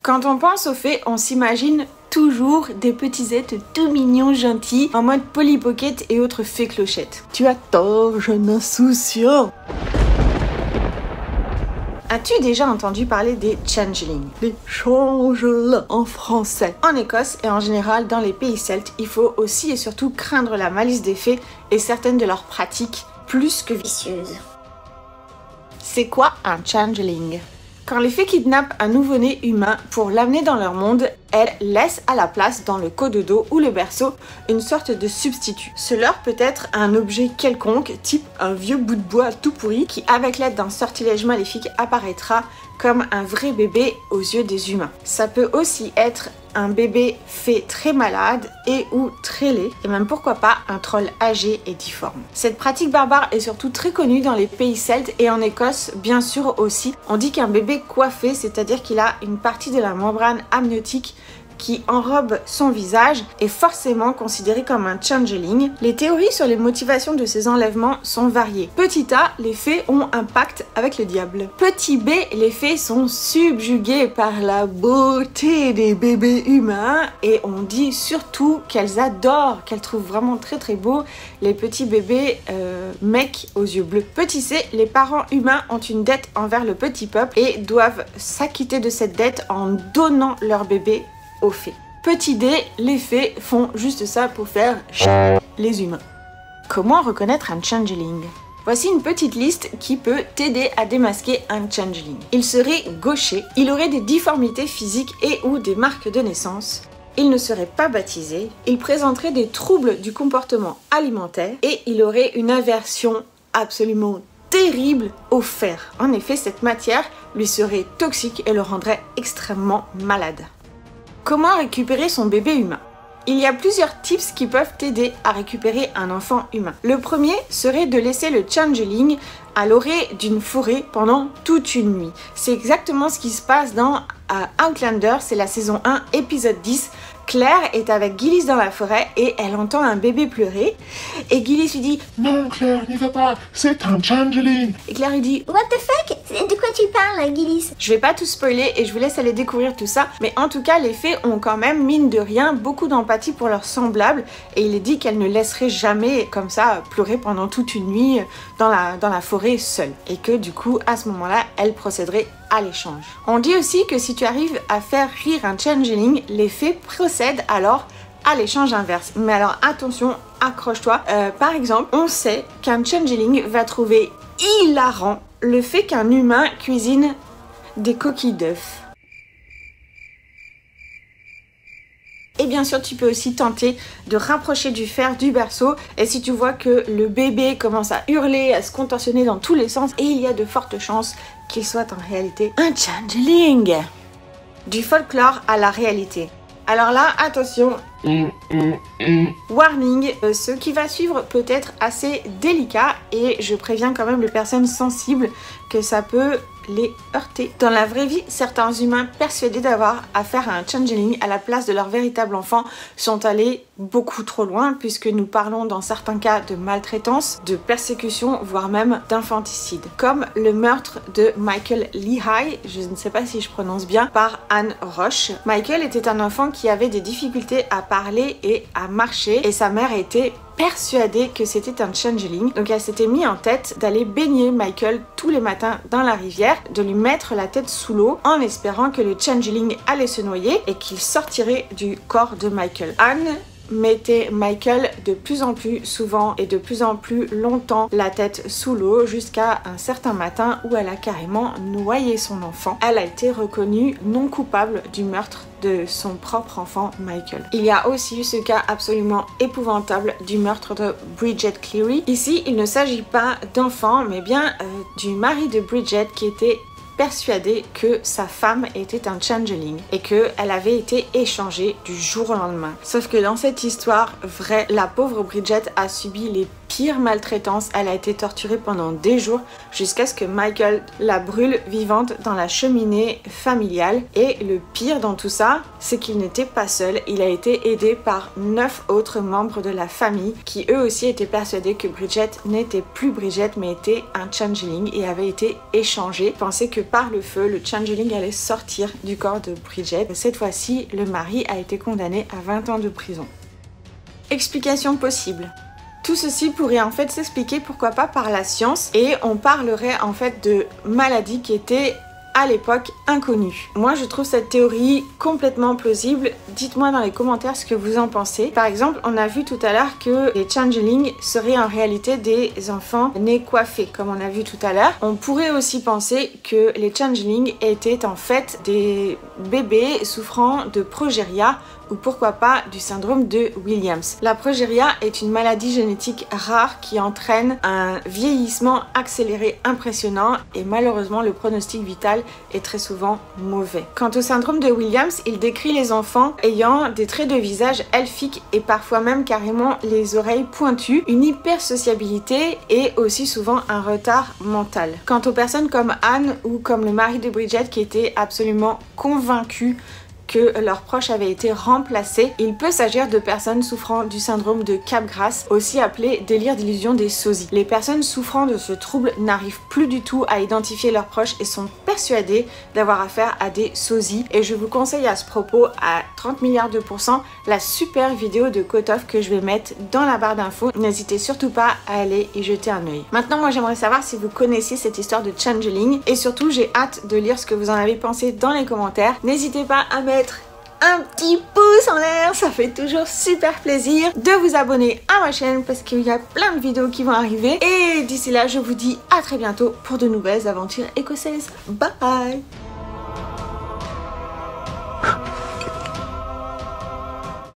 Quand on pense aux fées, on s'imagine toujours des petits êtres tout mignons, gentils, en mode Polly Pocket et autres fées clochettes. Tu as tort, jeune insouciant. As-tu déjà entendu parler des changelings? Les changelins en français. En Écosse et en général dans les pays celtes, il faut aussi et surtout craindre la malice des fées et certaines de leurs pratiques plus que vicieuses. C'est quoi un changeling? Quand les fées kidnappent un nouveau-né humain pour l'amener dans leur monde, elles laissent à la place dans le cododo ou le berceau une sorte de substitut. Cela peut être un objet quelconque, type un vieux bout de bois tout pourri, qui avec l'aide d'un sortilège maléfique apparaîtra comme un vrai bébé aux yeux des humains. Ça peut aussi être un bébé fée très malade et ou très laid, et même pourquoi pas un troll âgé et difforme. Cette pratique barbare est surtout très connue dans les pays celtes et en Écosse bien sûr aussi. On dit qu'un bébé coiffé, c'est-à-dire qu'il a une partie de la membrane amniotique qui enrobe son visage, est forcément considéré comme un changeling. Les théories sur les motivations de ces enlèvements sont variées. Petit A, les fées ont un pacte avec le diable. Petit B, les fées sont subjuguées par la beauté des bébés humains et on dit surtout qu'elles adorent, qu'elles trouvent vraiment très très beaux les petits bébés mecs aux yeux bleus. Petit C, les parents humains ont une dette envers le petit peuple et doivent s'acquitter de cette dette en donnant leur bébé aux fées. Petit D, les fées font juste ça pour faire les humains. Comment reconnaître un changeling? Voici une petite liste qui peut t'aider à démasquer un changeling. Il serait gaucher, il aurait des difformités physiques et ou des marques de naissance, il ne serait pas baptisé, il présenterait des troubles du comportement alimentaire et il aurait une aversion absolument terrible au fer. En effet, cette matière lui serait toxique et le rendrait extrêmement malade. Comment récupérer son bébé humain? Il y a plusieurs tips qui peuvent t'aider à récupérer un enfant humain. Le premier serait de laisser le changeling à l'orée d'une forêt pendant toute une nuit. C'est exactement ce qui se passe dans Outlander, c'est la saison 1, épisode 10. Claire est avec Gillis dans la forêt et elle entend un bébé pleurer. Et Gillis lui dit « Non Claire, n'y va pas, c'est un changeling !» Et Claire lui dit « What the fuck? De quoi tu parles, Gillis ?» Je vais pas tout spoiler et je vous laisse aller découvrir tout ça, mais en tout cas les fées ont quand même, mine de rien, beaucoup d'empathie pour leurs semblables et il est dit qu'elles ne laisseraient jamais comme ça pleurer pendant toute une nuit dans la forêt seule et que du coup à ce moment-là elles procéderaient à l'échange. On dit aussi que si tu arrives à faire rire un changeling, les fées procèdent alors à l'échange inverse. Mais alors attention, accroche-toi. Par exemple, on sait qu'un changeling va trouver hilarant le fait qu'un humain cuisine des coquilles d'œufs. Et bien sûr, tu peux aussi tenter de rapprocher du fer du berceau. Et si tu vois que le bébé commence à hurler, à se contorsionner dans tous les sens, et il y a de fortes chances qu'il soit en réalité un changeling. Du folklore à la réalité. Alors là, attention, warning, ce qui va suivre peut être assez délicat et je préviens quand même les personnes sensibles que ça peut les heurter. Dans la vraie vie, certains humains persuadés d'avoir affaire à un changeling à la place de leur véritable enfant sont allés beaucoup trop loin puisque nous parlons dans certains cas de maltraitance, de persécution, voire même d'infanticide. Comme le meurtre de Michael Lehigh, je ne sais pas si je prononce bien, par Anne Roche. Michael était un enfant qui avait des difficultés à parler et à marcher et sa mère était persuadée que c'était un changeling. Donc elle s'était mis en tête d'aller baigner Michael tous les matins dans la rivière, de lui mettre la tête sous l'eau en espérant que le changeling allait se noyer et qu'il sortirait du corps de Michael. Anne mettait Michael de plus en plus souvent et de plus en plus longtemps la tête sous l'eau jusqu'à un certain matin où elle a carrément noyé son enfant. Elle a été reconnue non coupable du meurtre de son propre enfant Michael. Il y a aussi eu ce cas absolument épouvantable du meurtre de Bridget Cleary. Ici, il ne s'agit pas d'enfant mais bien du mari de Bridget qui était persuadée que sa femme était un changeling et qu'elle avait été échangée du jour au lendemain. Sauf que dans cette histoire vraie, la pauvre Bridget a subi les pires maltraitances. Elle a été torturée pendant des jours jusqu'à ce que Michael la brûle vivante dans la cheminée familiale. Et le pire dans tout ça, c'est qu'il n'était pas seul. Il a été aidé par 9 autres membres de la famille qui eux aussi étaient persuadés que Bridget n'était plus Bridget mais était un changeling et avait été échangée. Ils pensaient que par le feu, le changeling allait sortir du corps de Bridget. Cette fois-ci, le mari a été condamné à 20 ans de prison. Explication possible. Tout ceci pourrait en fait s'expliquer pourquoi pas par la science et on parlerait en fait de maladies qui étaient à l'époque inconnues. Moi je trouve cette théorie complètement plausible. Dites-moi dans les commentaires ce que vous en pensez. Par exemple, on a vu tout à l'heure que les changelings seraient en réalité des enfants nés coiffés, comme on a vu tout à l'heure. On pourrait aussi penser que les changelings étaient en fait des bébés souffrant de progéria ou pourquoi pas du syndrome de Williams. La progéria est une maladie génétique rare qui entraîne un vieillissement accéléré impressionnant et malheureusement le pronostic vital est très souvent mauvais. Quant au syndrome de Williams, il décrit les enfants ayant des traits de visage elfiques et parfois même carrément les oreilles pointues, une hypersociabilité et aussi souvent un retard mental. Quant aux personnes comme Anne ou comme le mari de Bridget qui étaient absolument convaincus que leurs proches avaient été remplacés, il peut s'agir de personnes souffrant du syndrome de Capgras, aussi appelé délire d'illusion des sosies. Les personnes souffrant de ce trouble n'arrivent plus du tout à identifier leurs proches et sont persuadées d'avoir affaire à des sosies. Et je vous conseille à ce propos, à 30 milliards de pourcents, la super vidéo de Kotov que je vais mettre dans la barre d'infos. N'hésitez surtout pas à aller y jeter un œil. Maintenant, moi j'aimerais savoir si vous connaissez cette histoire de changeling et surtout j'ai hâte de lire ce que vous en avez pensé dans les commentaires. N'hésitez pas à mettre un petit pouce en l'air, ça fait toujours super plaisir de vous abonner à ma chaîne parce qu'il y a plein de vidéos qui vont arriver et d'ici là je vous dis à très bientôt pour de nouvelles aventures écossaises. Bye!